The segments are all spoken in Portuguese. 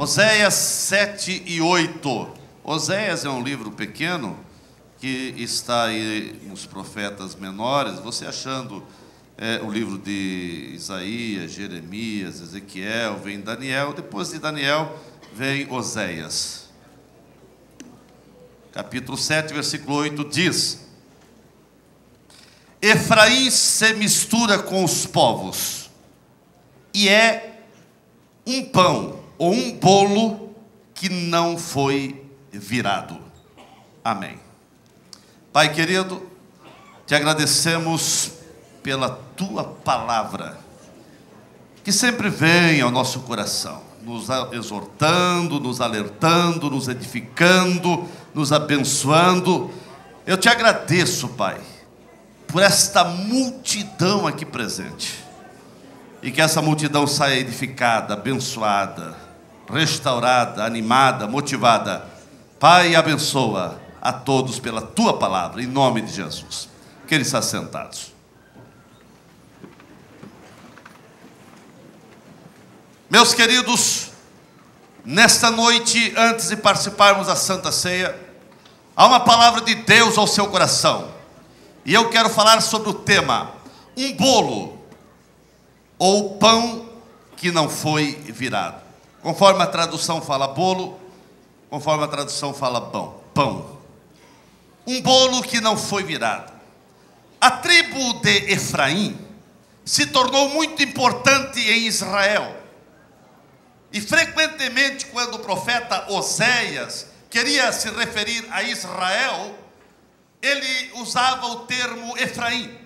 Oséias 7 e 8. Oséias é um livro pequeno que está aí nos profetas menores. Você achando o livro de Isaías, Jeremias, Ezequiel, vem Daniel. Depois de Daniel vem Oséias. Capítulo 7, versículo 8 diz: Efraim se mistura com os povos, e é um pão ou um bolo que não foi virado. Amém. Pai querido, te agradecemos pela tua palavra, que sempre vem ao nosso coração, nos exortando, nos alertando, nos edificando, nos abençoando. Eu te agradeço, Pai, por esta multidão aqui presente, e que essa multidão saia edificada, abençoada, restaurada, animada, motivada. Pai, abençoa a todos pela tua palavra, em nome de Jesus. Que eles estão sentados. Meus queridos, nesta noite, antes de participarmos da Santa Ceia, há uma palavra de Deus ao seu coração, e eu quero falar sobre o tema: um bolo ou pão que não foi virado. Conforme a tradução fala bolo, conforme a tradução fala pão. Um bolo que não foi virado. A tribo de Efraim se tornou muito importante em Israel. E frequentemente, quando o profeta Oséias queria se referir a Israel, ele usava o termo Efraim,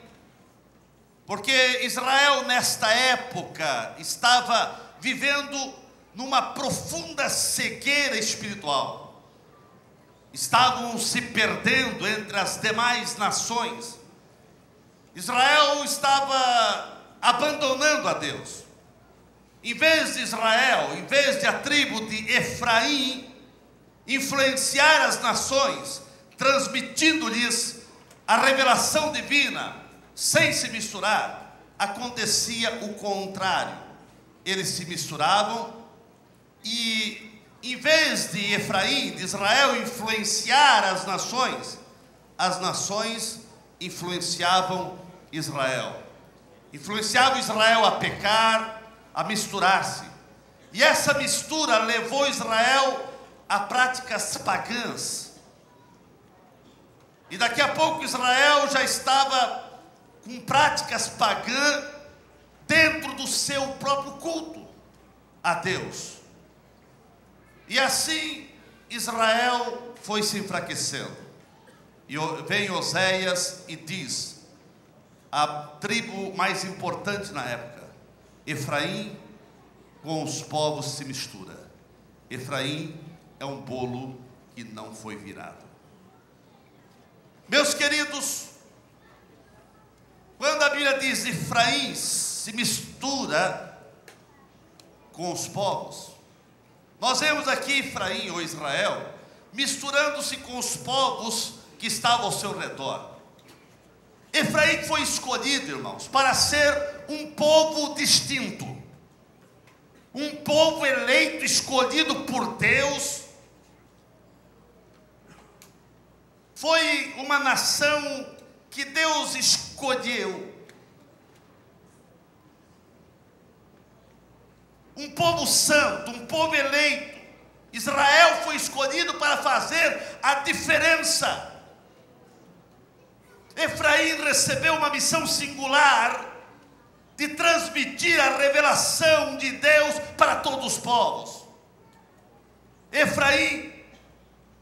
porque Israel nesta época estava vivendo numa profunda cegueira espiritual. Estavam se perdendo entre as demais nações. Israel estava abandonando a Deus. Em vez de Israel, em vez de a tribo de Efraim influenciar as nações, transmitindo-lhes a revelação divina, sem se misturar, acontecia o contrário. Eles se misturavam, e em vez de Efraim, de Israel, influenciar as nações influenciavam Israel. Influenciavam Israel a pecar, a misturar-se. E essa mistura levou Israel a práticas pagãs. E daqui a pouco Israel já estava com práticas pagãs dentro do seu próprio culto a Deus. E assim Israel foi se enfraquecendo. E vem Oséias e diz: a tribo mais importante na época, Efraim, com os povos se mistura. Efraim é um bolo que não foi virado. Meus queridos, quando a Bíblia diz Efraim se mistura com os povos, nós vemos aqui Efraim ou Israel misturando-se com os povos que estavam ao seu redor. Efraim foi escolhido, irmãos, para ser um povo distinto, um povo eleito, escolhido por Deus. Foi uma nação que Deus escolheu, um povo santo, um povo eleito. Israel foi escolhido para fazer a diferença. Efraim recebeu uma missão singular de transmitir a revelação de Deus para todos os povos. Efraim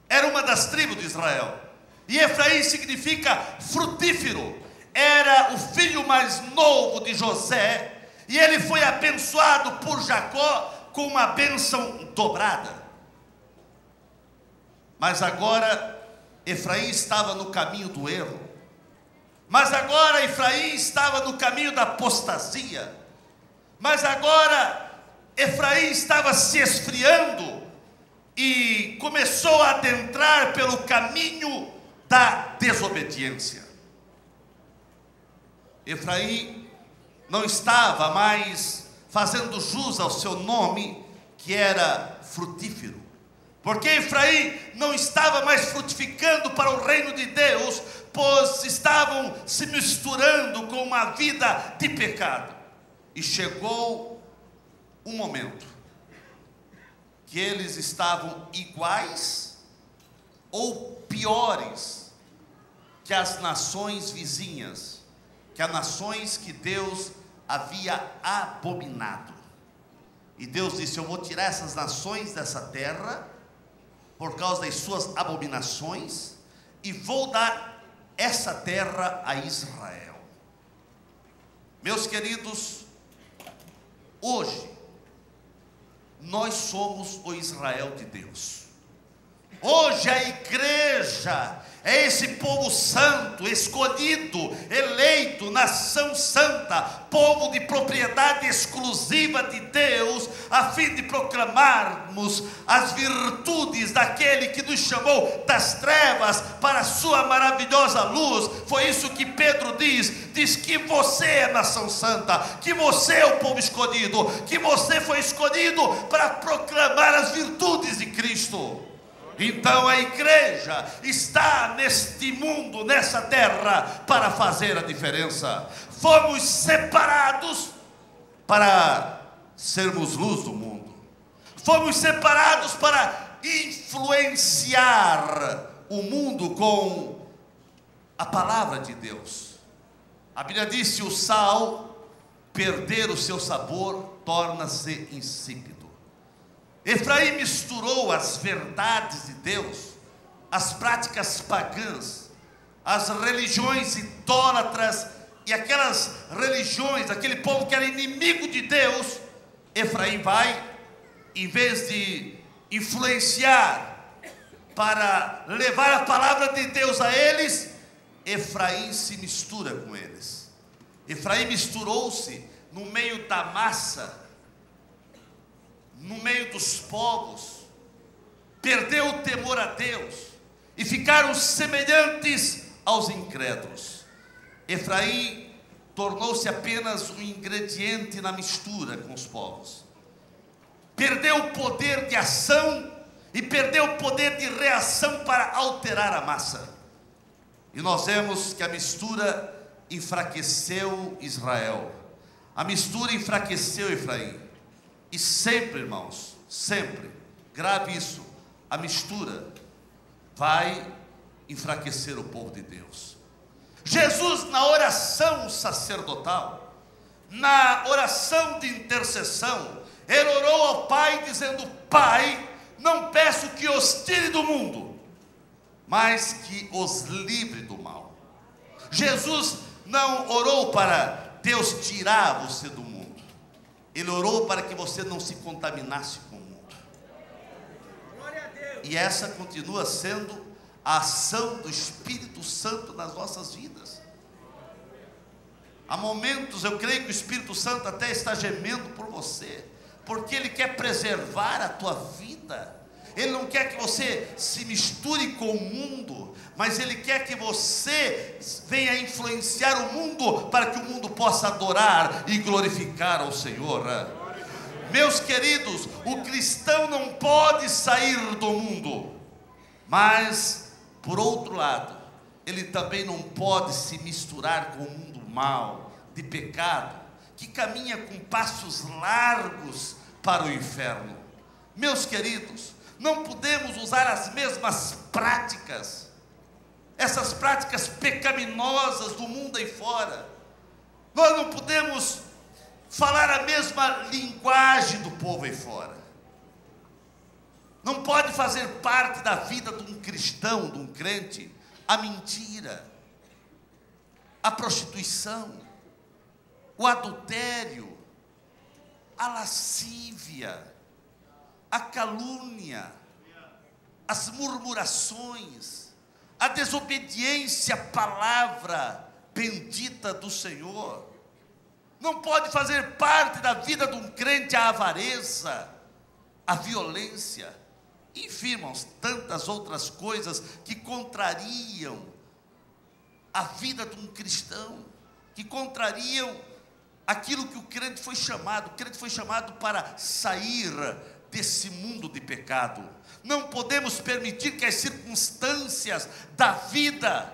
era uma das tribos de Israel, e Efraim significa frutífero. Era o filho mais novo de José, e ele foi abençoado por Jacó com uma bênção dobrada. Mas agora Efraim estava no caminho do erro. Mas agora Efraim estava no caminho da apostasia. Mas agora Efraim estava se esfriando e começou a adentrar pelo caminho da desobediência. Efraim não estava mais fazendo jus ao seu nome, que era frutífero. Porque Efraim não estava mais frutificando para o reino de Deus, pois estavam se misturando com uma vida de pecado. E chegou um momento que eles estavam iguais ou piores que as nações vizinhas, que as nações que Deus havia abominado. E Deus disse: eu vou tirar essas nações dessa terra por causa das suas abominações, e vou dar essa terra a Israel. Meus queridos, hoje nós somos o Israel de Deus. Hoje a igreja é esse povo santo, escolhido, eleito, nação santa, povo de propriedade exclusiva de Deus, a fim de proclamarmos as virtudes daquele que nos chamou das trevas para a sua maravilhosa luz. Foi isso que Pedro diz que você é nação santa, que você é o povo escolhido, que você foi escolhido para proclamar as virtudes de Cristo. Então a igreja está neste mundo, nessa terra, para fazer a diferença. Fomos separados para sermos luz do mundo. Fomos separados para influenciar o mundo com a palavra de Deus. A Bíblia diz: se o sal perder o seu sabor, torna-se insípido. Efraim misturou as verdades de Deus, as práticas pagãs, as religiões idólatras e aquelas religiões, aquele povo que era inimigo de Deus. Efraim vai, em vez de influenciar para levar a palavra de Deus a eles, Efraim se mistura com eles. Efraim misturou-se no meio da massa, no meio dos povos, perdeu o temor a Deus e ficaram semelhantes aos incrédulos. Efraim tornou-se apenas um ingrediente na mistura com os povos. Perdeu o poder de ação e perdeu o poder de reação para alterar a massa. E nós vemos que a mistura enfraqueceu Israel. A mistura enfraqueceu Efraim. E sempre, irmãos, sempre, grave isso, a mistura vai enfraquecer o povo de Deus. Jesus, na oração sacerdotal, na oração de intercessão, ele orou ao Pai dizendo: Pai, não peço que os tire do mundo, mas que os livre do mal. Jesus não orou para Deus tirar você do mundo. Ele orou para que você não se contaminasse com o mundo. E essa continua sendo a ação do Espírito Santo nas nossas vidas. Há momentos, eu creio que o Espírito Santo até está gemendo por você, porque ele quer preservar a tua vida. Ele não quer que você se misture com o mundo, mas ele quer que você venha influenciar o mundo para que o mundo possa adorar e glorificar ao Senhor. Meus queridos, o cristão não pode sair do mundo, mas por outro lado, ele também não pode se misturar com o mundo mau, de pecado, que caminha com passos largos para o inferno. Meus queridos, não podemos usar as mesmas práticas, essas práticas pecaminosas do mundo aí fora. Nós não podemos falar a mesma linguagem do povo aí fora. Não pode fazer parte da vida de um cristão, de um crente, a mentira, a prostituição, o adultério, a lascívia, a calúnia, as murmurações, a desobediência à palavra bendita do Senhor. Não pode fazer parte da vida de um crente a avareza, a violência, enfim, irmãos, tantas outras coisas que contrariam a vida de um cristão, que contrariam aquilo que o crente foi chamado. O crente foi chamado para sair desse mundo de pecado. Não podemos permitir que as circunstâncias da vida,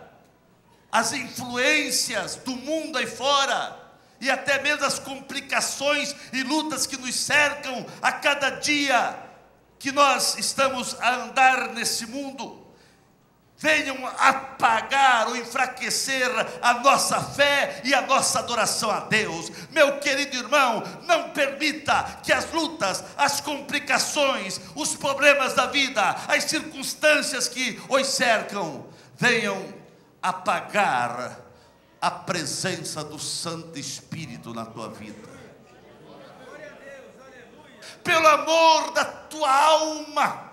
as influências do mundo aí fora, e até mesmo as complicações e lutas que nos cercam a cada dia que nós estamos a andar nesse mundo, venham apagar ou enfraquecer a nossa fé e a nossa adoração a Deus. Meu querido irmão, não permita que as lutas, as complicações, os problemas da vida, as circunstâncias que os cercam, venham apagar a presença do Santo Espírito na tua vida. Pelo amor da tua alma,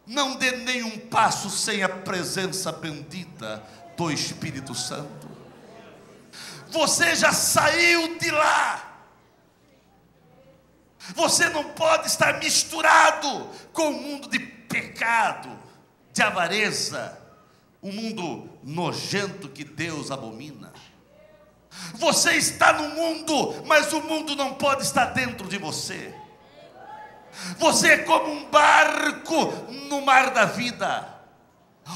não dê nenhum passo sem a presença bendita do Espírito Santo. Você já saiu de lá. Você não pode estar misturado com o mundo de pecado, de avareza, um mundo nojento que Deus abomina. Você está no mundo, mas o mundo não pode estar dentro de você. Você é como um barco no mar da vida.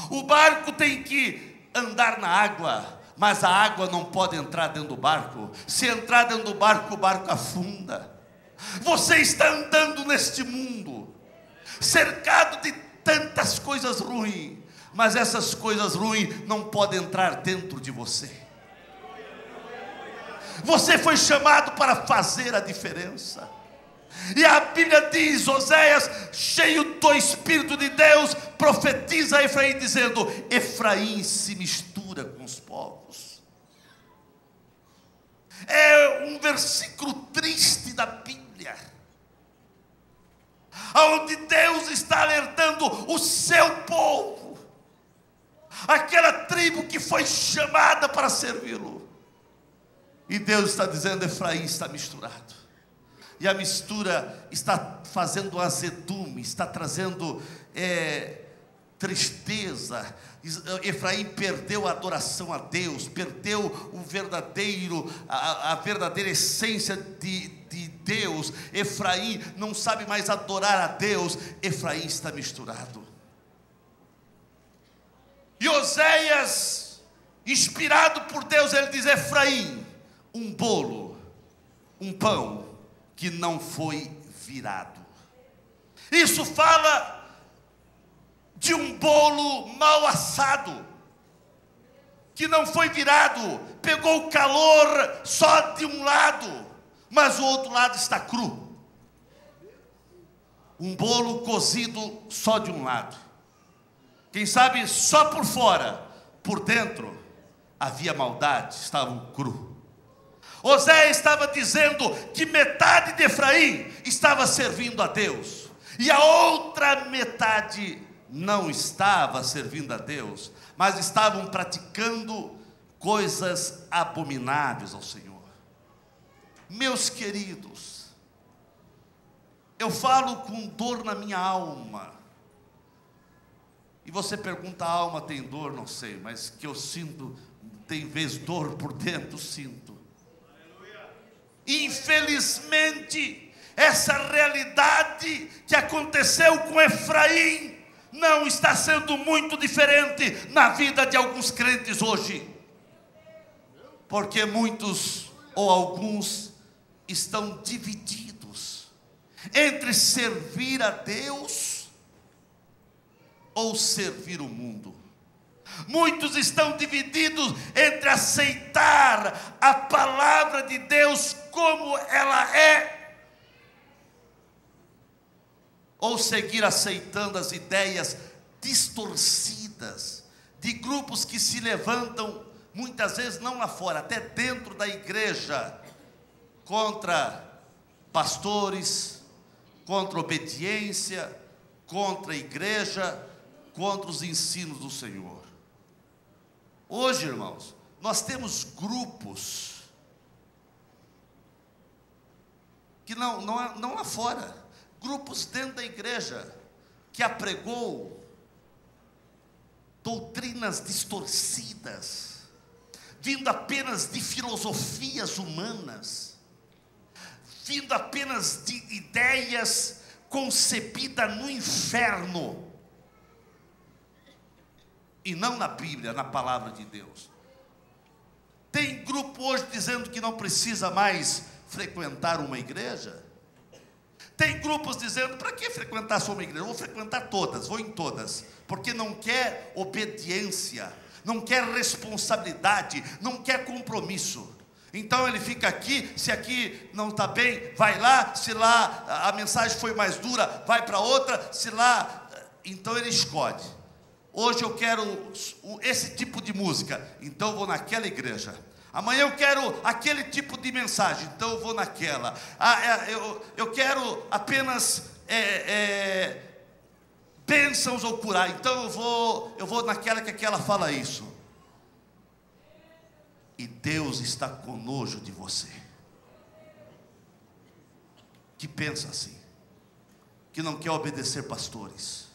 O barco tem que andar na água, mas a água não pode entrar dentro do barco. Se entrar dentro do barco, o barco afunda. Você está andando neste mundo, cercado de tantas coisas ruins, mas essas coisas ruins não podem entrar dentro de você. Você foi chamado para fazer a diferença. E a Bíblia diz, Oséias, cheio do Espírito de Deus, profetiza a Efraim, dizendo: Efraim se mistura com os povos. É um versículo triste da Bíblia, onde Deus está alertando o seu povo, aquela tribo que foi chamada para servi-lo. E Deus está dizendo: Efraim está misturado. E a mistura está fazendo azedume, está trazendo tristeza. Efraim perdeu a adoração a Deus, perdeu a verdadeira essência de Deus. Efraim não sabe mais adorar a Deus. Efraim está misturado. E Oséias, inspirado por Deus, ele diz: Efraim, um bolo, um pão que não foi virado. Isso fala de um bolo mal assado, que não foi virado, pegou o calor só de um lado, mas o outro lado está cru. Um bolo cozido só de um lado, quem sabe só por fora, por dentro havia maldade, estava cru. Oséias estava dizendo que metade de Efraim estava servindo a Deus, e a outra metade não estava servindo a Deus, mas estavam praticando coisas abomináveis ao Senhor. Meus queridos, eu falo com dor na minha alma. E você pergunta: a alma tem dor? Não sei, mas que eu sinto, tem vez dor por dentro, sinto. Infelizmente, essa realidade que aconteceu com Efraim não está sendo muito diferente na vida de alguns crentes hoje, porque muitos ou alguns estão divididos entre servir a Deus ou servir o mundo. Muitos estão divididos entre aceitar a palavra de Deus como ela é, ou seguir aceitando as ideias distorcidas de grupos que se levantam, muitas vezes não lá fora, até dentro da igreja, contra pastores, contra obediência, contra a igreja, contra os ensinos do Senhor. Hoje, irmãos, nós temos grupos que não lá fora, grupos dentro da igreja, que apregou doutrinas distorcidas, vindo apenas de filosofias humanas, vindo apenas de ideias concebida no inferno, e não na Bíblia, na palavra de Deus. Tem grupo hoje dizendo que não precisa mais frequentar uma igreja. Tem grupos dizendo, para que frequentar só uma igreja? Eu vou frequentar todas, vou em todas, porque não quer obediência, não quer responsabilidade, não quer compromisso. Então ele fica aqui, se aqui não está bem, vai lá, se lá a mensagem foi mais dura, vai para outra, se lá, então ele escolhe. Hoje eu quero esse tipo de música, então eu vou naquela igreja. Amanhã eu quero aquele tipo de mensagem, então eu vou naquela. Eu quero apenas bênçãos ou curar, então eu vou naquela que aquela fala isso. E Deus está com nojo de você, que pensa assim, que não quer obedecer pastores.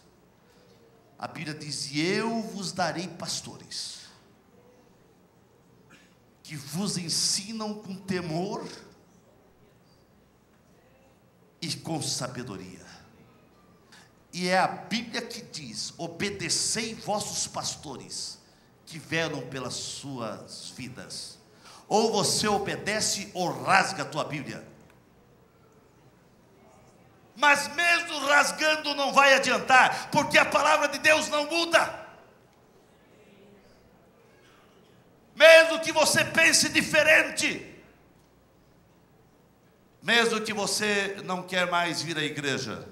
A Bíblia diz: e eu vos darei pastores, que vos ensinam com temor e com sabedoria. E é a Bíblia que diz: obedecei vossos pastores, que velam pelas suas vidas. Ou você obedece ou rasga a tua Bíblia. Mas mesmo rasgando não vai adiantar, porque a palavra de Deus não muda. Mesmo que você pense diferente, mesmo que você não quer mais vir à igreja,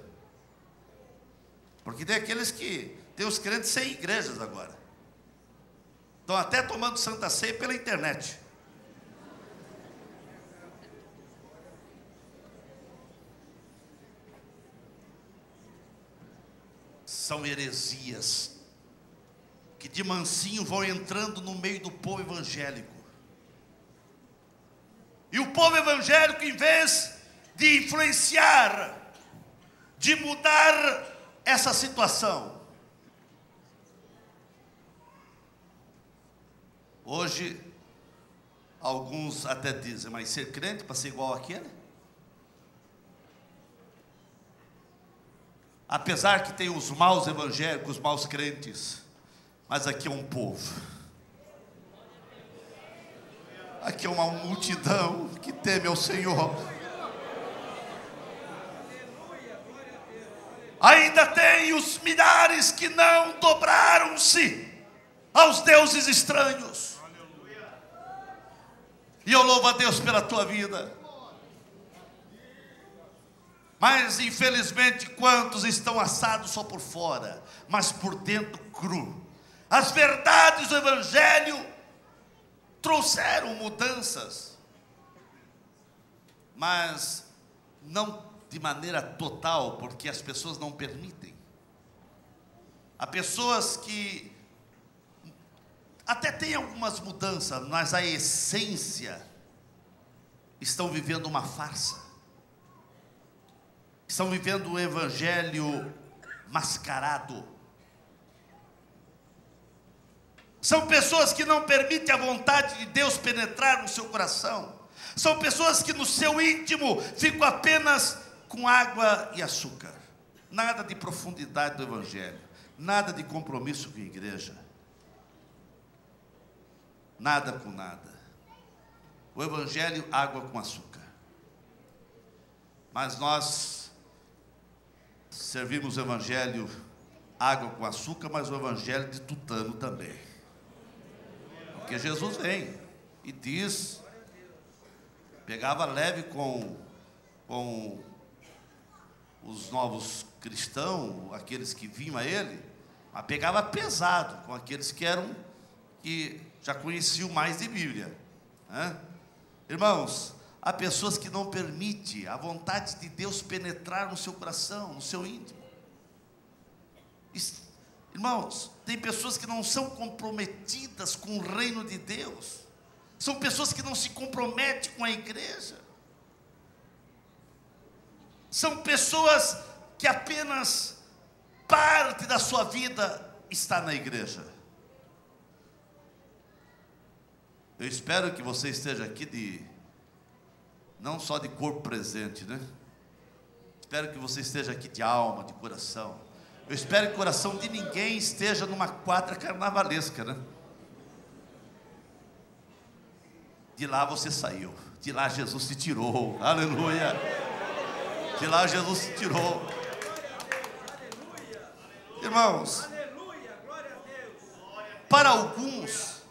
porque tem aqueles que, tem os crentes sem igrejas agora, estão até tomando Santa Ceia pela internet. São heresias que de mansinho vão entrando no meio do povo evangélico. E o povo evangélico, em vez de influenciar, de mudar essa situação, hoje alguns até dizem: mas ser crente para ser igual àquele? Apesar que tem os maus evangélicos, os maus crentes, mas aqui é um povo, aqui é uma multidão que teme ao Senhor. Ainda tem os milhares que não dobraram-se aos deuses estranhos. E eu louvo a Deus pela tua vida. Mas infelizmente quantos estão assados só por fora, mas por dentro cru. As verdades do Evangelho trouxeram mudanças, mas não de maneira total, porque as pessoas não permitem. Há pessoas que até têm algumas mudanças, mas a essência estão vivendo uma farsa. Estão vivendo o evangelho mascarado. São pessoas que não permitem a vontade de Deus penetrar no seu coração. São pessoas que no seu íntimo ficam apenas com água e açúcar. Nada de profundidade do evangelho. Nada de compromisso com a igreja. Nada com nada. O evangelho, água com açúcar. Mas nós servimos o evangelho água com açúcar, mas o evangelho de tutano também. Porque Jesus vem e diz, pegava leve com os novos cristãos, aqueles que vinham a ele, mas pegava pesado com aqueles que já conheciam mais de Bíblia, né? Irmãos, há pessoas que não permitem a vontade de Deus penetrar no seu coração, no seu íntimo. Irmãos, tem pessoas que não são comprometidas com o reino de Deus. São pessoas que não se comprometem com a igreja. São pessoas que apenas parte da sua vida está na igreja. Eu espero que você esteja aqui não só de corpo presente, né? Espero que você esteja aqui de alma, de coração. Eu espero que o coração de ninguém esteja numa quadra carnavalesca, né? De lá você saiu, de lá Jesus te tirou, aleluia. De lá Jesus te tirou. Irmãos, para alguns,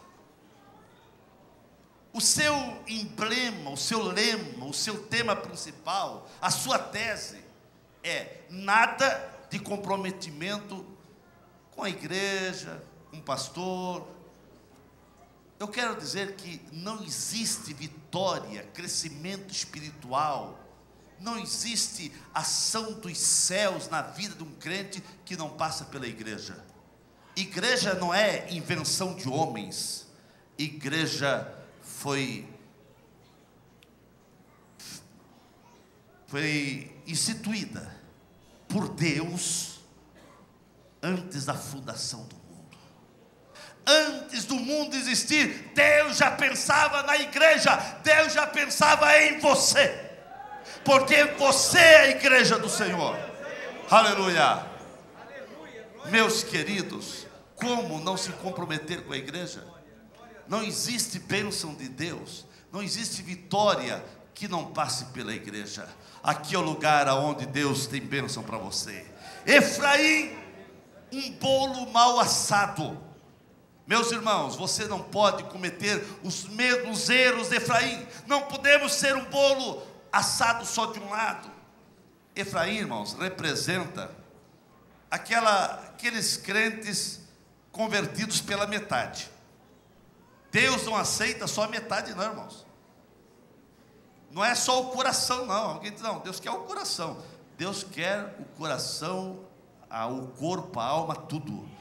o seu emblema, o seu lema, o seu tema principal, a sua tese é nada de comprometimento com a igreja, com o pastor. Eu quero dizer que não existe vitória, crescimento espiritual, não existe ação dos céus na vida de um crente que não passa pela igreja. Igreja não é invenção de homens, igreja foi instituída por Deus antes da fundação do mundo. Antes do mundo existir, Deus já pensava na igreja, Deus já pensava em você, porque você é a igreja do Senhor, aleluia. Meus queridos, como não se comprometer com a igreja? Não existe bênção de Deus, não existe vitória que não passe pela igreja. Aqui é o lugar onde Deus tem bênção para você. Efraim, um bolo mal assado. Meus irmãos, você não pode cometer os mesmos erros de Efraim. Não podemos ser um bolo assado só de um lado. Efraim, irmãos, representa aqueles crentes convertidos pela metade. Deus não aceita só a metade não, irmãos. Não é só o coração não. Alguém diz, não, Deus quer o coração. Deus quer o coração, o corpo, a alma, tudo.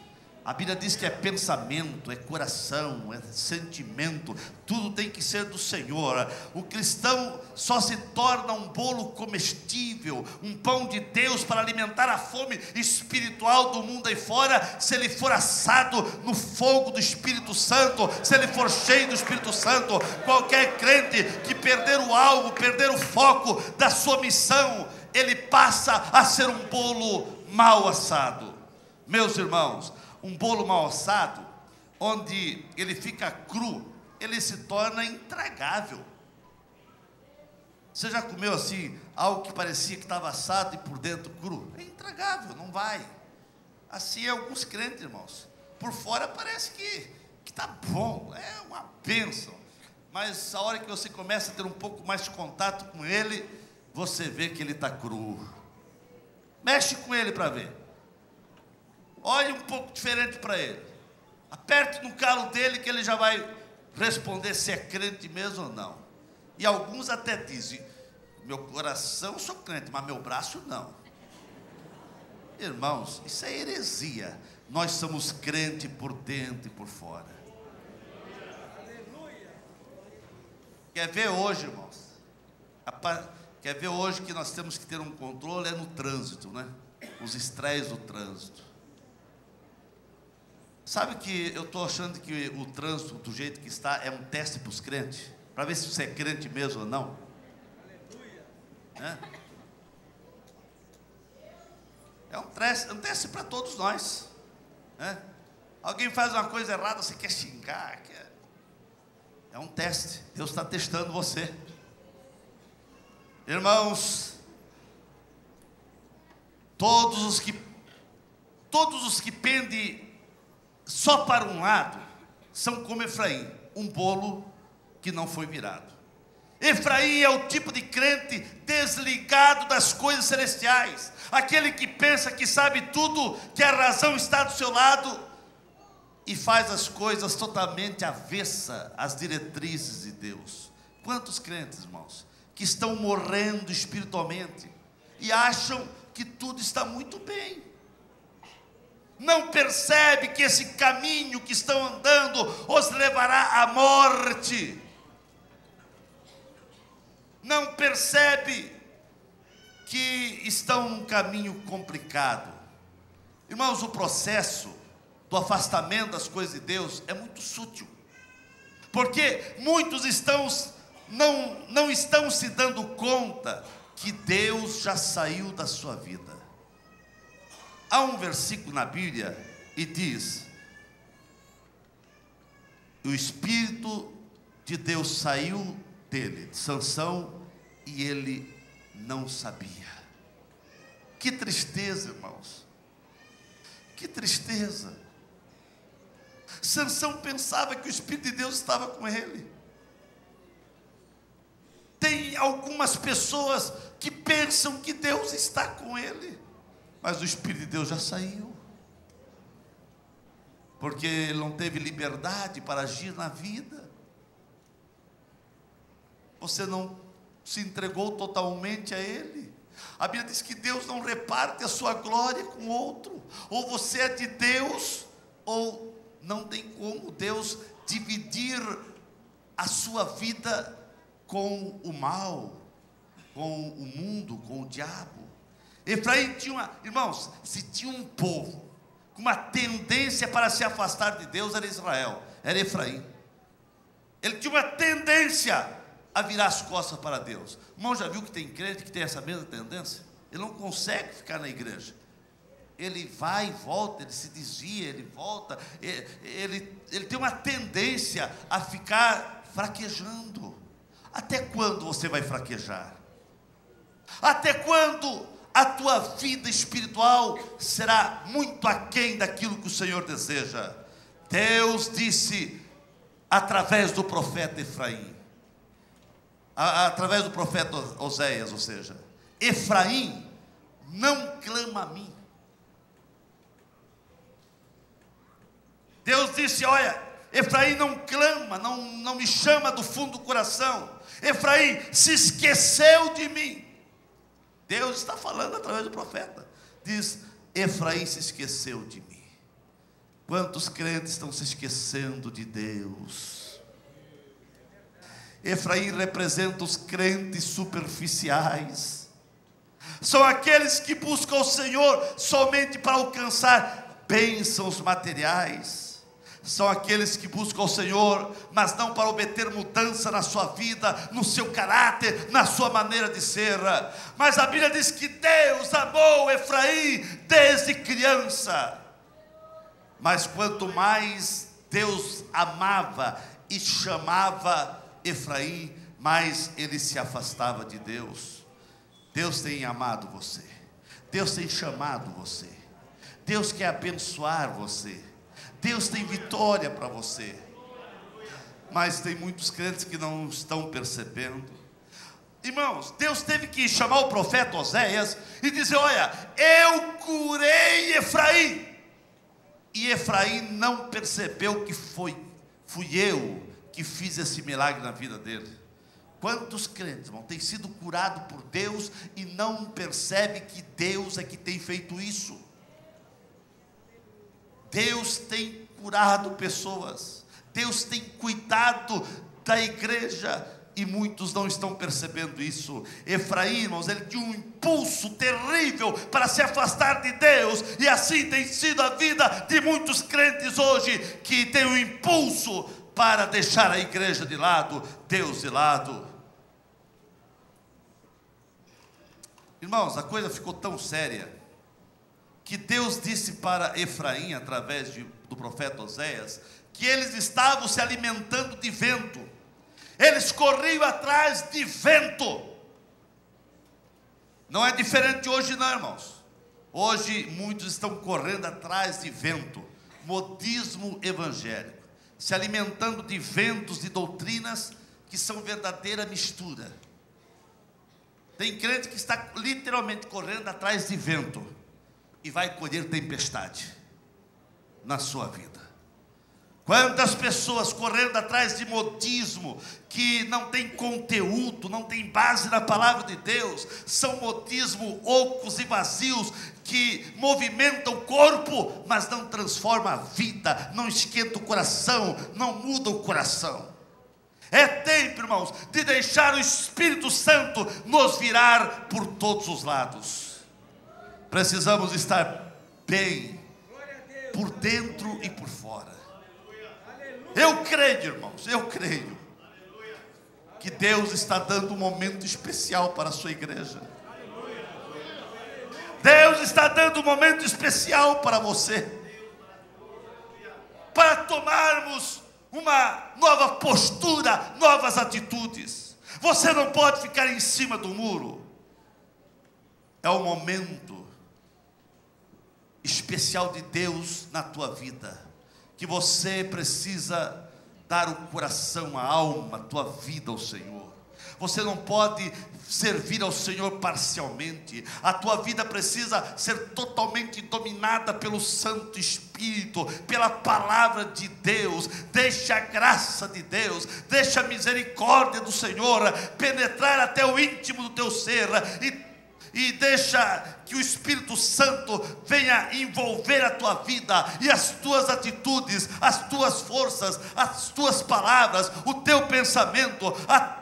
A Bíblia diz que é pensamento, é coração, é sentimento, tudo tem que ser do Senhor. O cristão só se torna um bolo comestível, um pão de Deus para alimentar a fome espiritual do mundo aí fora, se ele for assado no fogo do Espírito Santo, se ele for cheio do Espírito Santo. Qualquer crente que perder o alvo, perder o foco da sua missão, ele passa a ser um bolo mal assado. Meus irmãos, um bolo mal assado, onde ele fica cru, ele se torna intragável. Você já comeu assim, algo que parecia que estava assado e por dentro cru? É intragável, não vai. Assim é alguns crentes, irmãos. Por fora parece que está bom, é uma bênção. Mas a hora que você começa a ter um pouco mais de contato com ele, você vê que ele está cru. Mexe com ele para ver. Olhe um pouco diferente para ele. Aperte no calo dele que ele já vai responder se é crente mesmo ou não. E alguns até dizem, meu coração eu sou crente, mas meu braço não. Irmãos, isso é heresia. Nós somos crente por dentro e por fora. Quer ver hoje, irmãos? Quer ver hoje que nós temos que ter um controle? É no trânsito, né? Os estresses do trânsito. Sabe que eu estou achando que o trânsito, do jeito que está, é um teste para os crentes, para ver se você é crente mesmo ou não. É um teste para todos nós. Alguém faz uma coisa errada, você quer xingar, é um teste. Deus está testando você. Irmãos, todos os que pendem só para um lado são como Efraim, um bolo que não foi virado. Efraim é o tipo de crente desligado das coisas celestiais, aquele que pensa que sabe tudo, que a razão está do seu lado e faz as coisas totalmente avessa às diretrizes de Deus. Quantos crentes, irmãos, que estão morrendo espiritualmente e acham que tudo está muito bem. Não percebe que esse caminho que estão andando os levará à morte. Não percebe que estão num caminho complicado. Irmãos, o processo do afastamento das coisas de Deus é muito sutil, porque muitos não estão se dando conta que Deus já saiu da sua vida. Há um versículo na Bíblia e diz: o Espírito de Deus saiu dele, de Sansão, e ele não sabia. Que tristeza, irmãos, que tristeza. Sansão pensava que o Espírito de Deus estava com ele. Tem algumas pessoas que pensam que Deus está com ele, mas o Espírito de Deus já saiu, porque ele não teve liberdade para agir na vida. Você não se entregou totalmente a ele. A Bíblia diz que Deus não reparte a sua glória com outro. Ou você é de Deus, ou não tem como Deus dividir a sua vida com o mal, com o mundo, com o diabo. Efraim tinha irmãos, se tinha um povo com uma tendência para se afastar de Deus, era Israel, era Efraim. Ele tinha uma tendência a virar as costas para Deus. O irmão já viu que tem crente que tem essa mesma tendência? Ele não consegue ficar na igreja. Ele vai e volta, ele se desvia, ele volta. Ele tem uma tendência a ficar fraquejando. Até quando você vai fraquejar? Até quando a tua vida espiritual será muito aquém daquilo que o Senhor deseja? Deus disse através do profeta Efraim, através do profeta Oséias, ou seja, Efraim não clama a mim. Deus disse: olha, Efraim não clama, não me chama do fundo do coração. Efraim se esqueceu de mim. Deus está falando através do profeta. Diz: Efraim se esqueceu de mim. Quantos crentes estão se esquecendo de Deus? Efraim representa os crentes superficiais. São aqueles que buscam o Senhor somente para alcançar bênçãos materiais. São aqueles que buscam o Senhor, mas não para obter mudança na sua vida, no seu caráter, na sua maneira de ser. Mas a Bíblia diz que Deus amou Efraim desde criança. Mas quanto mais Deus amava e chamava Efraim, mais ele se afastava de Deus. Deus tem amado você, Deus tem chamado você, Deus quer abençoar você, Deus tem vitória para você. Mas tem muitos crentes que não estão percebendo. Irmãos, Deus teve que chamar o profeta Oséias e dizer: olha, eu curei Efraim. E Efraim não percebeu que fui eu que fiz esse milagre na vida dele. Quantos crentes, irmão, têm sido curados por Deus e não percebe que Deus é que tem feito isso? Deus tem curado pessoas, Deus tem cuidado da igreja, e muitos não estão percebendo isso. Efraim, irmãos, ele tinha um impulso terrível para se afastar de Deus, e assim tem sido a vida de muitos crentes hoje, que tem um impulso para deixar a igreja de lado, Deus de lado. Irmãos, a coisa ficou tão séria, que Deus disse para Efraim, através do profeta Oséias, que eles estavam se alimentando de vento. Eles corriam atrás de vento. Não é diferente hoje não, irmãos. Hoje muitos estão correndo atrás de vento. Modismo evangélico, se alimentando de ventos, de doutrinas que são verdadeira mistura. Tem crente que está literalmente correndo atrás de vento e vai colher tempestade na sua vida. Quantas pessoas correndo atrás de modismo, que não tem conteúdo, não tem base na palavra de Deus, são modismo ocos e vazios, que movimentam o corpo, mas não transforma a vida, não esquenta o coração, não muda o coração. É tempo, irmãos, de deixar o Espírito Santo nos virar por todos os lados. Precisamos estar bem, por dentro e por fora. Eu creio, irmãos, eu creio que Deus está dando um momento especial para a sua igreja. Deus está dando um momento especial para você, para tomarmos uma nova postura, novas atitudes. Você não pode ficar em cima do muro. É um momento especial de Deus na tua vida, que você precisa dar o coração, a alma, a tua vida ao Senhor. Você não pode servir ao Senhor parcialmente. A tua vida precisa ser totalmente dominada pelo Santo Espírito, pela palavra de Deus. Deixa a graça de Deus, deixa a misericórdia do Senhor penetrar até o íntimo do teu ser, e deixa que o Espírito Santo venha envolver a tua vida e as tuas atitudes, as tuas forças, as tuas palavras, o teu pensamento,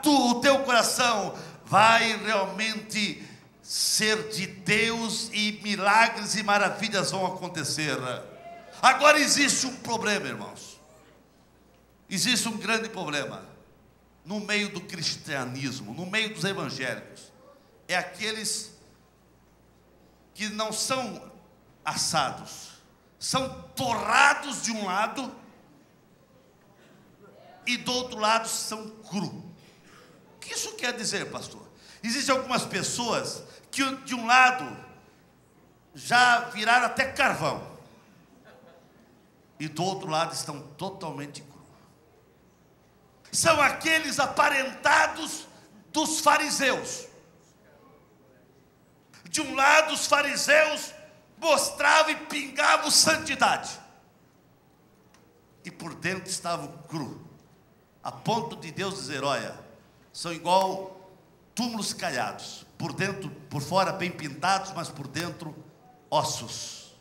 o teu coração vai realmente ser de Deus, e milagres e maravilhas vão acontecer. Agora existe um problema, irmãos. Existe um grande problema no meio do cristianismo, no meio dos evangélicos. É aqueles que não são assados, são torrados de um lado e do outro lado são cru. O que isso quer dizer, pastor? Existem algumas pessoas que de um lado já viraram até carvão e do outro lado estão totalmente cru. São aqueles aparentados dos fariseus. De um lado, os fariseus mostravam e pingavam santidade, e por dentro estavam cru, a ponto de Deus dizer: olha, são igual túmulos caiados, por dentro, por fora bem pintados, mas por dentro ossos.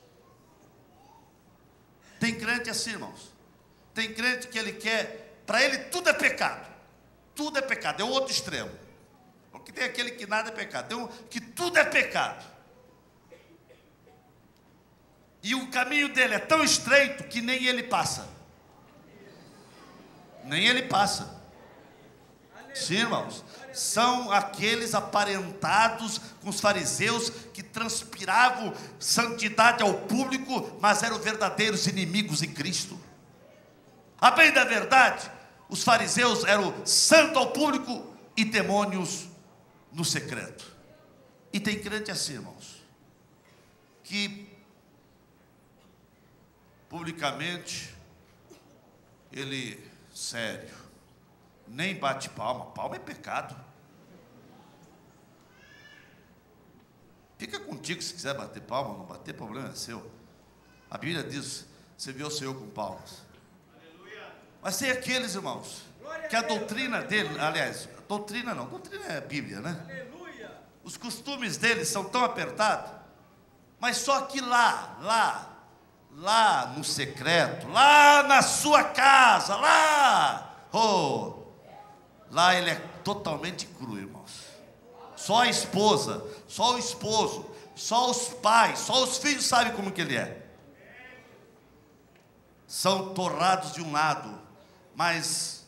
Tem crente assim, irmãos. Tem crente que ele quer, para ele tudo é pecado, é o outro extremo. Porque tem aquele que nada é pecado, tem um que tudo é pecado, e o caminho dele é tão estreito que nem ele passa. Sim, irmãos, são aqueles aparentados com os fariseus que transpiravam santidade ao público, mas eram verdadeiros inimigos de Cristo. A bem da verdade, os fariseus eram santos ao público e demônios no secreto. E tem crente assim, irmãos, que publicamente ele, sério, nem bate palma. Palma é pecado. Fica contigo se quiser bater palma ou não bater, problema é seu. A Bíblia diz: você vê o Senhor com palmas. Mas tem aqueles, irmãos, que a doutrina dele, aliás, doutrina é a Bíblia, né? Os costumes deles são tão apertados, mas só que lá no secreto, lá na sua casa, lá ele é totalmente cru, irmãos. Só a esposa, só o esposo, só os pais, só os filhos sabem como que ele é. São torrados de um lado, mas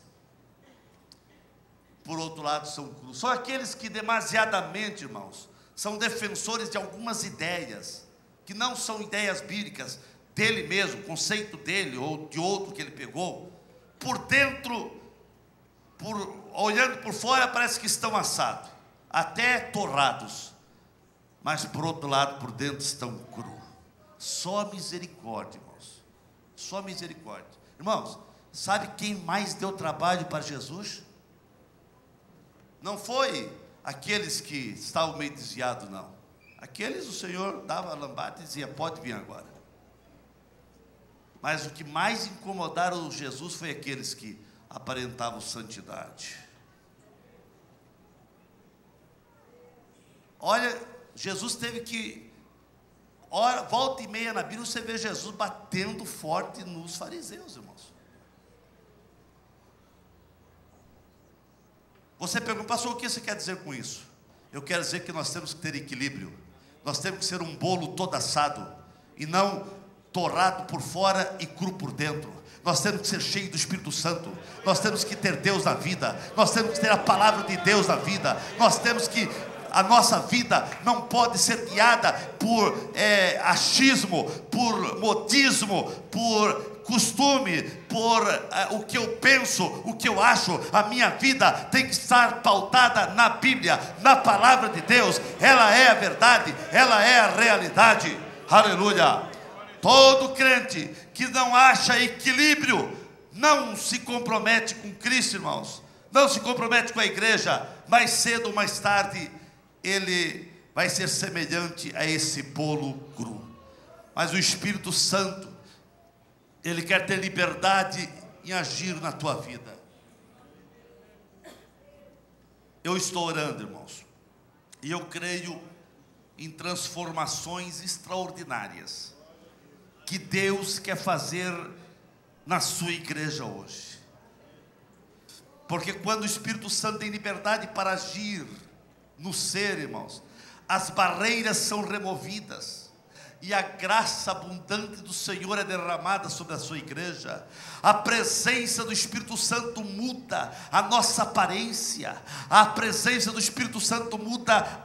por outro lado são crus. São aqueles que demasiadamente, irmãos, são defensores de algumas ideias, que não são ideias bíblicas, dele mesmo, conceito dele, ou de outro que ele pegou. Por dentro, olhando por fora, parece que estão assados, até torrados, mas por outro lado, por dentro estão cru. Só misericórdia, irmãos, só misericórdia. Irmãos, sabe quem mais deu trabalho para Jesus? Não foi aqueles que estavam meio desviados, não. Aqueles o Senhor dava a lambada e dizia: pode vir agora. Mas o que mais incomodaram Jesus foi aqueles que aparentavam santidade. Olha, Jesus teve que, volta e meia na Bíblia, você vê Jesus batendo forte nos fariseus, irmãos. Você pergunta: pastor, o que você quer dizer com isso? Eu quero dizer que nós temos que ter equilíbrio. Nós temos que ser um bolo todo assado, e não torrado por fora e cru por dentro. Nós temos que ser cheios do Espírito Santo. Nós temos que ter Deus na vida. Nós temos que ter a palavra de Deus na vida. Nós temos que... A nossa vida não pode ser guiada por achismo, por modismo, por costume, por o que eu penso, o que eu acho. A minha vida tem que estar pautada na Bíblia, na palavra de Deus. Ela é a verdade, ela é a realidade. Aleluia. Todo crente que não acha equilíbrio não se compromete com Cristo, irmãos. Não se compromete com a igreja. Mais cedo ou mais tarde ele vai ser semelhante a esse bolo cru. Mas o Espírito Santo, ele quer ter liberdade em agir na tua vida. Eu estou orando, irmãos, e eu creio em transformações extraordinárias que Deus quer fazer na sua igreja hoje. Porque quando o Espírito Santo tem liberdade para agir no ser, irmãos, as barreiras são removidas e a graça abundante do Senhor é derramada sobre a sua igreja. A presença do Espírito Santo muda a nossa aparência. A presença do Espírito Santo muda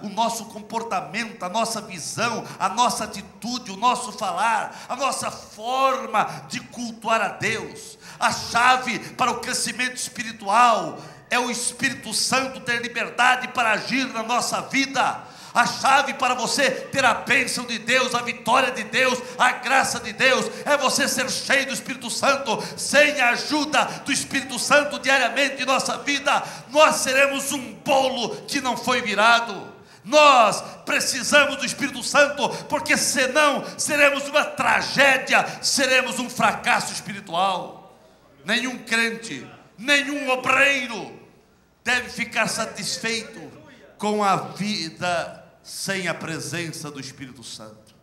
o nosso comportamento, a nossa visão, a nossa atitude, o nosso falar, a nossa forma de cultuar a Deus. A chave para o crescimento espiritual é o Espírito Santo ter liberdade para agir na nossa vida. A chave para você ter a bênção de Deus, a vitória de Deus, a graça de Deus, é você ser cheio do Espírito Santo. Sem a ajuda do Espírito Santo diariamente em nossa vida, nós seremos um bolo que não foi virado. Nós precisamos do Espírito Santo, porque senão seremos uma tragédia, seremos um fracasso espiritual. Nenhum crente, nenhum obreiro deve ficar satisfeito com a vida sem a presença do Espírito Santo.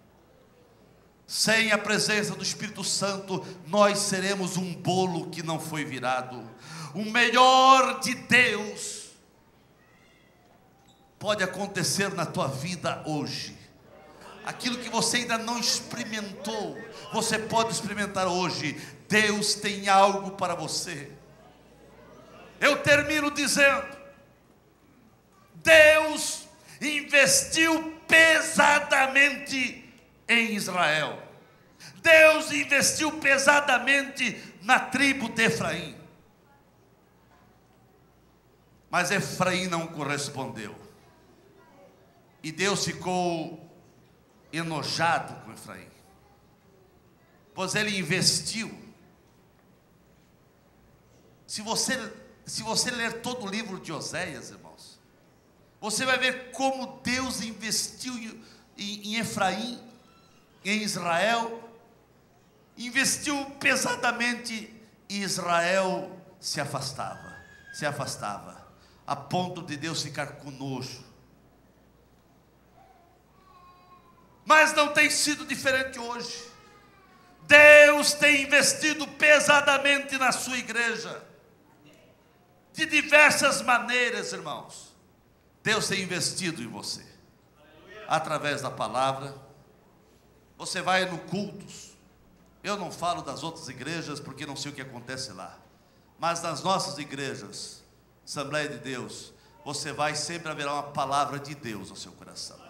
Sem a presença do Espírito Santo, nós seremos um bolo que não foi virado. O melhor de Deus pode acontecer na tua vida hoje. Aquilo que você ainda não experimentou, você pode experimentar hoje. Deus tem algo para você. Eu termino dizendo: Deus investiu pesadamente em Israel. Deus investiu pesadamente na tribo de Efraim. Mas Efraim não correspondeu. E Deus ficou enojado com Efraim, pois ele investiu. Se você ler todo o livro de Oséias, irmãos, você vai ver como Deus investiu em Efraim, em Israel, investiu pesadamente, e Israel se afastava, a ponto de Deus ficar com nojo. Mas não tem sido diferente hoje. Deus tem investido pesadamente na sua igreja, de diversas maneiras, irmãos. Deus tem investido em você, através da palavra. Você vai no cultos. Eu não falo das outras igrejas, porque não sei o que acontece lá, mas nas nossas igrejas, Assembleia de Deus, você vai, sempre haverá uma palavra de Deus no seu coração.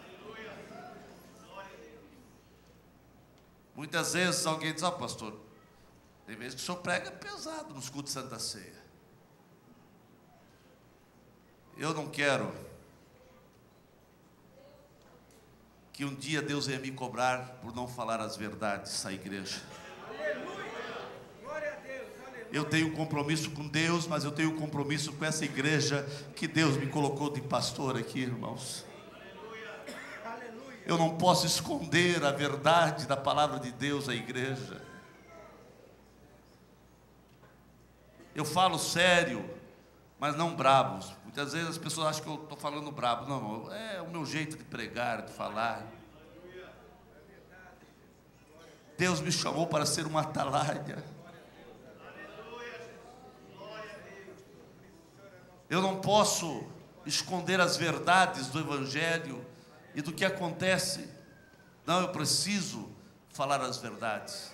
Muitas vezes alguém diz: pastor, tem vezes que o senhor prega pesado nos cultos de Santa Ceia. Eu não quero que um dia Deus venha me cobrar por não falar as verdades à igreja. Eu tenho um compromisso com Deus, mas eu tenho um compromisso com essa igreja que Deus me colocou de pastor aqui, irmãos. Eu não posso esconder a verdade da palavra de Deus à igreja. Eu falo sério, mas não bravos. Muitas vezes as pessoas acham que eu estou falando bravo. Não, é o meu jeito de pregar, de falar. Deus me chamou para ser uma atalaia. Eu não posso esconder as verdades do Evangelho e do que acontece. Não, eu preciso falar as verdades.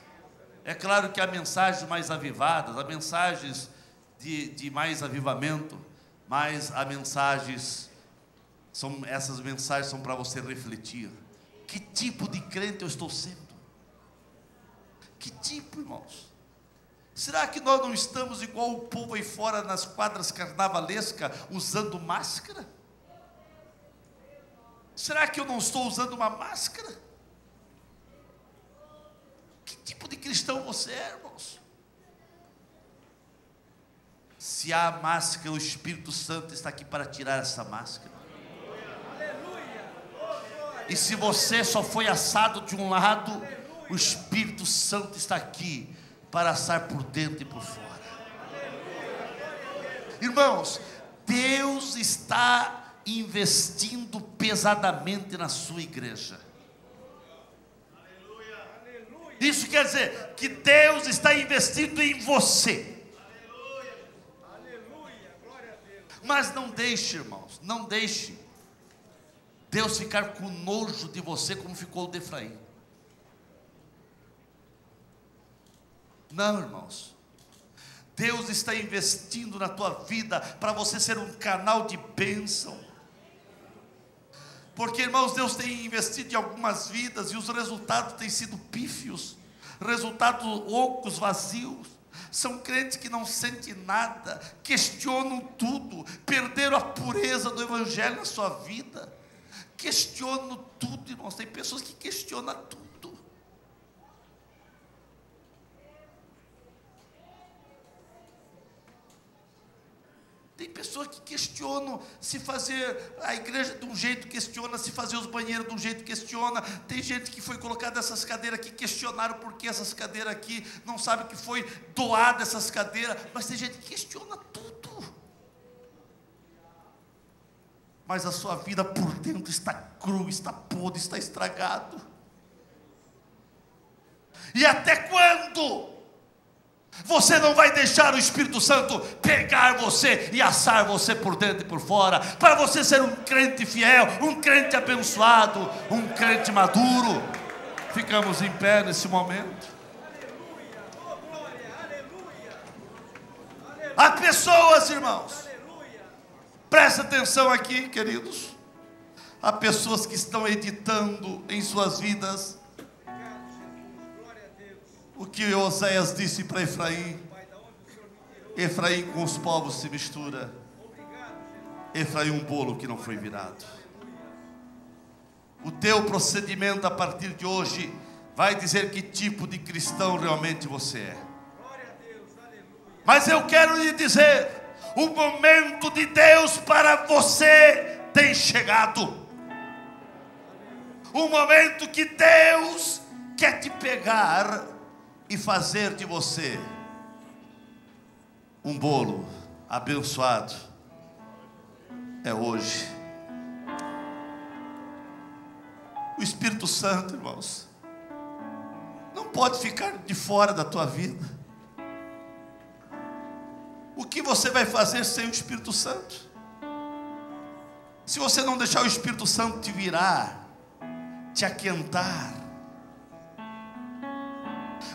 É claro que há mensagens mais avivadas, há mensagens de mais avivamento, mas há mensagens, essas mensagens são para você refletir. Que tipo de crente eu estou sendo? Que tipo, irmãos? Será que nós não estamos igual o povo aí fora nas quadras carnavalescas, usando máscara? Será que eu não estou usando uma máscara? Que tipo de cristão você é, irmãos? Se há máscara, o Espírito Santo está aqui para tirar essa máscara. E se você só foi assado de um lado, o Espírito Santo está aqui para assar por dentro e por fora. Irmãos, Deus está investindo pesadamente na sua igreja. Isso quer dizer que Deus está investindo em você. Mas não deixe, irmãos, não deixe Deus ficar com nojo de você como ficou o de Efraim. Não, irmãos. Deus está investindo na tua vida para você ser um canal de bênção. Porque, irmãos, Deus tem investido em algumas vidas e os resultados têm sido pífios, resultados ocos, vazios. São crentes que não sentem nada, questionam tudo, perderam a pureza do Evangelho na sua vida, questionam tudo, irmãos. Tem pessoas que questionam tudo. Tem pessoas que questionam se fazer a igreja de um jeito, questiona se fazer os banheiros de um jeito, questiona. Tem gente que foi colocada essas cadeiras aqui, questionaram por que essas cadeiras aqui, não sabe que foi doada essas cadeiras, mas tem gente que questiona tudo. Mas a sua vida por dentro está cru, está podre, está estragado. E até quando você não vai deixar o Espírito Santo pegar você e assar você por dentro e por fora, para você ser um crente fiel, um crente abençoado, um crente maduro? Ficamos em pé nesse momento. Há pessoas, irmãos, presta atenção aqui, queridos. Há pessoas que estão editando em suas vidas o que Oséias disse para Efraim: Efraim com os povos se mistura. Efraim um bolo que não foi virado. O teu procedimento a partir de hoje vai dizer que tipo de cristão realmente você é. Mas eu quero lhe dizer, o momento de Deus para você tem chegado. O momento que Deus quer te pegar e fazer de você um bolo abençoado é hoje. O Espírito Santo, irmãos, não pode ficar de fora da tua vida. O que você vai fazer sem o Espírito Santo? Se você não deixar o Espírito Santo te virar, te aquentar,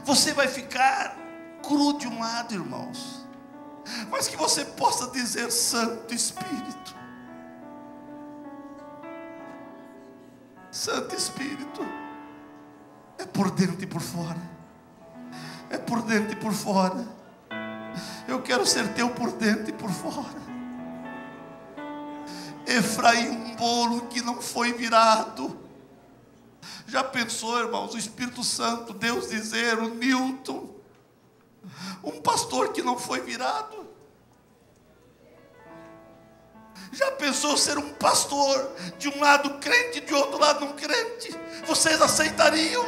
você vai ficar cru de um lado, irmãos, mas que você possa dizer: Santo Espírito, Santo Espírito, é por dentro e por fora, é por dentro e por fora. Eu quero ser teu por dentro e por fora. Efraim, um bolo que não foi virado. Já pensou, irmãos, o Espírito Santo, Deus dizer, o Newton, um pastor que não foi virado? Já pensou ser um pastor, de um lado crente, de outro lado não crente? Vocês aceitariam?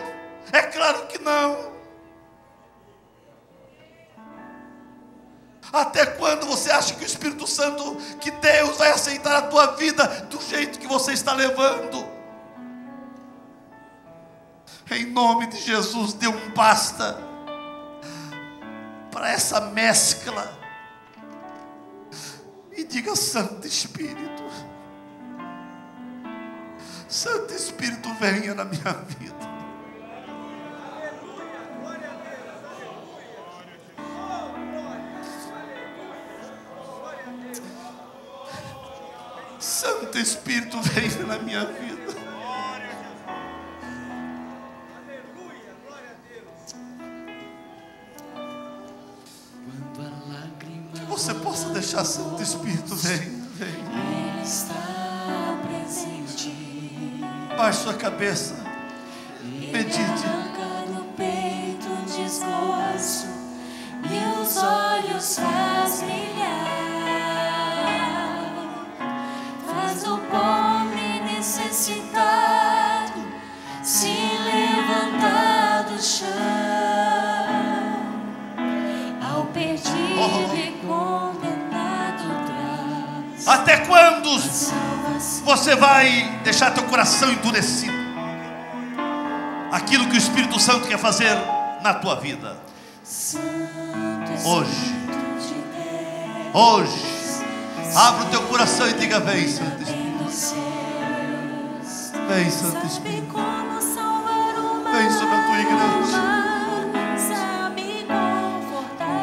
É claro que não. Até quando você acha que o Espírito Santo, que Deus vai aceitar a tua vida do jeito que você está levando? Em nome de Jesus, dê um basta para essa mescla e diga: Santo Espírito, Santo Espírito, venha na minha vida. Santo Espírito, venha na minha vida. Que você possa deixar Santo Espírito, venha. Ele está presente. Baixe sua cabeça. Medite. Arranca do peito o desgosto e os olhos faz brilhar. Faz o pobre necessitado se levantar do chão. Ao perdido e condenado traz. Até quando você vai deixar teu coração endurecido? Aquilo que o Espírito Santo quer fazer na tua vida. Hoje, abra o teu coração e diga: vem, Santo Espírito. Vem, Santo Espírito. Vem sobre a tua igreja.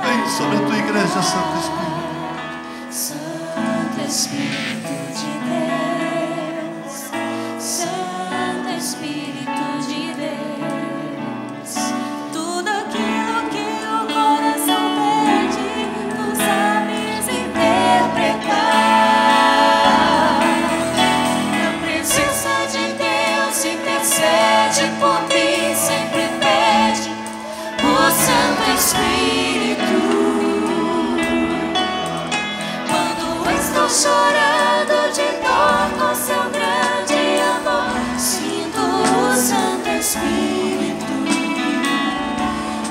Vem sobre a tua igreja, Santo Espírito. Santo Espírito de Deus, Santo Espírito de Deus, tudo aquilo que o coração pede, tu sabes interpretar. Na presença de Deus intercede por mim, sempre pede o Santo Espírito. Estou chorando de dor com seu grande amor. Sinto o Santo Espírito.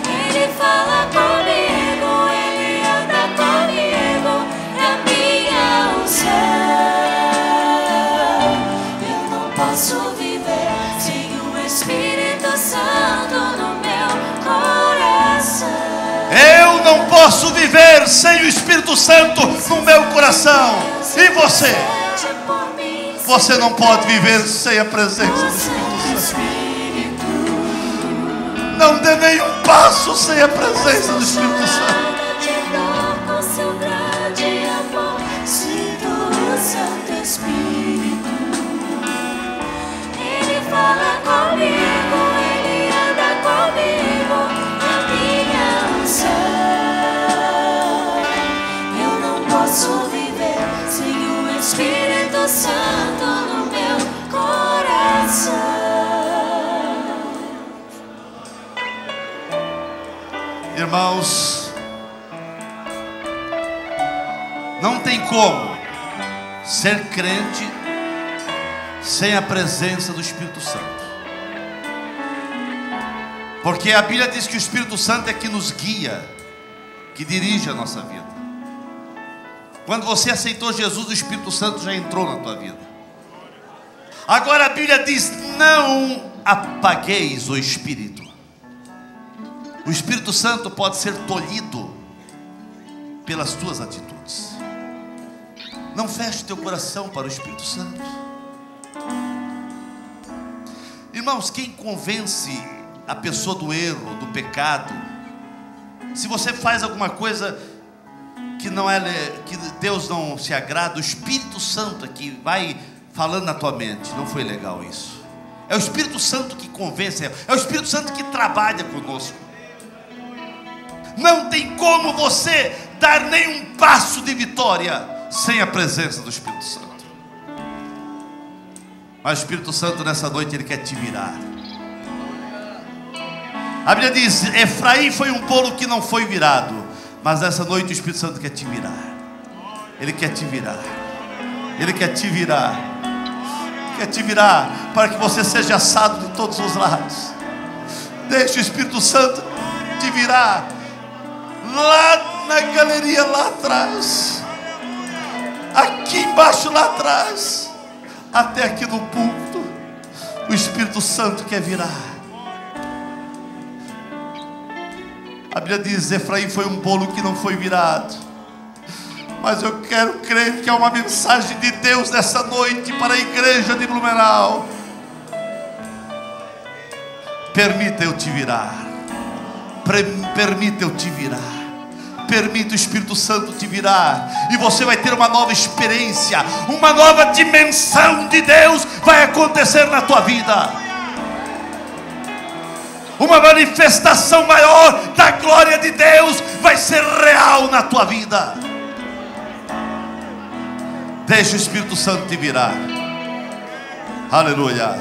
Ele fala comigo, ele anda comigo, é a minha unção. Eu não posso viver sem o Espírito Santo no meu coração. Eu não posso viver sem o Espírito Santo no meu coração. E você? Você não pode viver sem a presença do Espírito Santo. Não dê nenhum passo sem a presença do Espírito Santo. Ele fala comigo, ele anda comigo, a minha unção. Eu não posso viver sem o Espírito Santo no meu coração. Irmãos, não tem como ser crente sem a presença do Espírito Santo. Porque a Bíblia diz que o Espírito Santo é que nos guia, que dirige a nossa vida. Quando você aceitou Jesus, o Espírito Santo já entrou na tua vida. Agora a Bíblia diz: não apagueis o Espírito. O Espírito Santo pode ser tolhido pelas tuas atitudes. Não feche teu coração para o Espírito Santo. Irmãos, quem convence a pessoa do erro, do pecado, se você faz alguma coisa que não é, que Deus não se agrada, o Espírito Santo é que vai falando na tua mente: não foi legal isso. É o Espírito Santo que convence, é o Espírito Santo que trabalha conosco. Não tem como você dar nenhum passo de vitória sem a presença do Espírito Santo. Mas o Espírito Santo nessa noite, ele quer te virar. A Bíblia diz: Efraim foi um bolo que não foi virado. Mas nessa noite o Espírito Santo quer te virar. Ele quer te virar. Ele quer te virar. Quer te virar para que você seja assado de todos os lados. Deixe o Espírito Santo te virar. Lá na galeria, lá atrás, aqui embaixo, lá atrás, até aqui no púlpito, o Espírito Santo quer virar. A Bíblia diz: Efraim foi um bolo que não foi virado. Mas eu quero crer que é uma mensagem de Deus nessa noite para a igreja de Blumenau. Permita eu te virar. Permita eu te virar. Permita o Espírito Santo te virar, e você vai ter uma nova experiência, uma nova dimensão de Deus vai acontecer na tua vida. Uma manifestação maior da glória de Deus vai ser real na tua vida. Deixa o Espírito Santo te virar. Aleluia.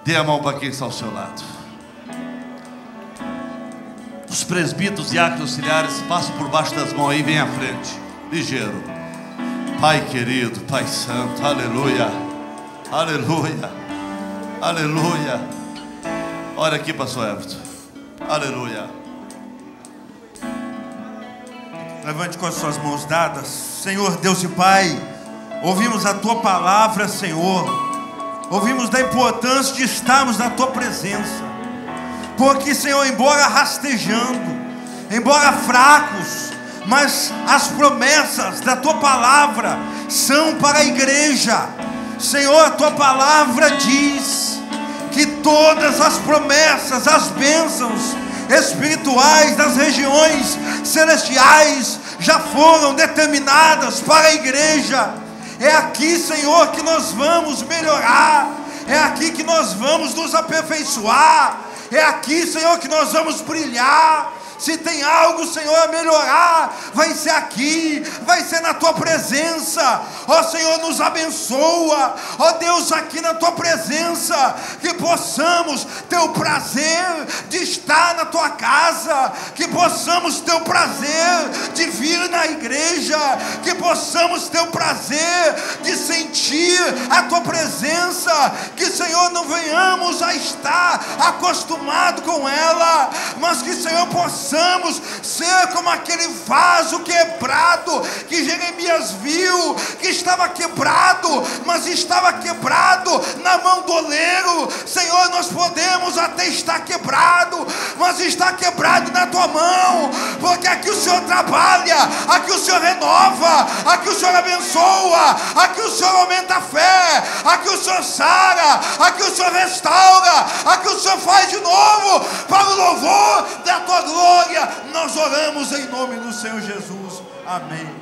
Dê a mão para quem está ao seu lado. Os presbíteros, diáconos, auxiliares, passam por baixo das mãos aí, vem à frente, ligeiro. Pai querido, Pai santo, aleluia, aleluia, aleluia. Olha aqui, pastor Everton, aleluia. Levante com as suas mãos dadas. Senhor Deus e Pai, ouvimos a Tua palavra, Senhor. Ouvimos da importância de estarmos na Tua presença. Porque, Senhor, embora rastejando, embora fracos, mas as promessas da Tua palavra são para a igreja. Senhor, a Tua palavra diz que todas as promessas, as bênçãos espirituais das regiões celestiais já foram determinadas para a igreja. É aqui, Senhor, que nós vamos melhorar. É aqui que nós vamos nos aperfeiçoar. É aqui, Senhor, que nós vamos brilhar. Se tem algo, Senhor, a melhorar, vai ser aqui, vai ser na Tua presença. Ó Senhor, nos abençoa. Ó Deus, aqui na Tua presença, que possamos ter o prazer de estar na Tua casa, que possamos ter o prazer de vir na igreja, que possamos ter o prazer de sentir a Tua presença, que, Senhor, não venhamos a estar acostumado com ela, mas que, Senhor, possamos ser como aquele vaso quebrado que Jeremias viu, que estava quebrado, mas estava quebrado na mão do oleiro. Senhor, nós podemos até estar quebrado, mas está quebrado na Tua mão, porque aqui o Senhor trabalha, aqui o Senhor renova, aqui o Senhor abençoa, aqui o Senhor aumenta a fé, aqui o Senhor sara, aqui o Senhor restaura, aqui o Senhor faz de novo, para o louvor da Tua glória. Nós oramos em nome do Senhor Jesus. Amém.